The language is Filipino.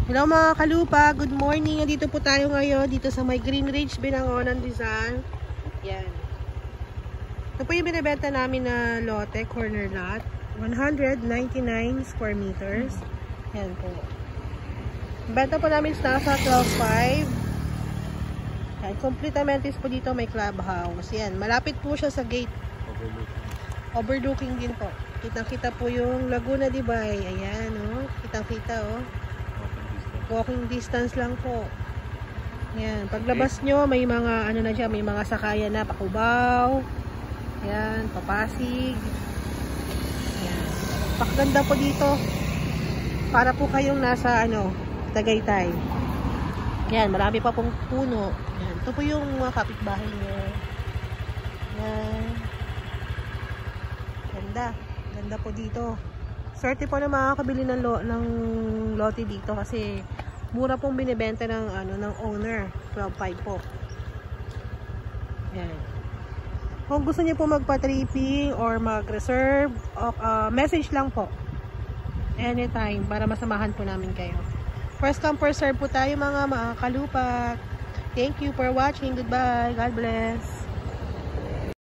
Hello mga kalupa, good morning. Dito po tayo ngayon dito sa may Green Ridge, Binangonan, Rizal. Yan. Ito po yung binibenta namin na lote, corner lot. 199 square meters. Yan po. Benta po namin sa 12.5. Yan, complete amenities po dito, may clubhouse. Yan, malapit po siya sa gate. Overlooking din po. Kitang-kita po yung Laguna de Bay. Ayan, oh. Kitang-kita, oh. Walking distance lang po. Yan, paglabas nyo, may mga ano na dyan, may mga sakayan na Pakubaw. Yan, Papasig. Yan. Pakaganda po dito. Para po kayong nasa ano, Tagaytay. Yan, marami pa pong puno. Yan, ito po yung mga kapitbahay nyo. Yan. Ganda. Ganda po dito. Swerte po na makakabili ng lote dito kasi mura pong binibenta ng ano ng owner, 12.5 po. Yan. Kung gusto niyo po magpa-tripping or mag-reserve, message lang po. Anytime para masamahan po namin kayo. First come first serve po tayo mga kalupa. Thank you for watching. Goodbye. God bless.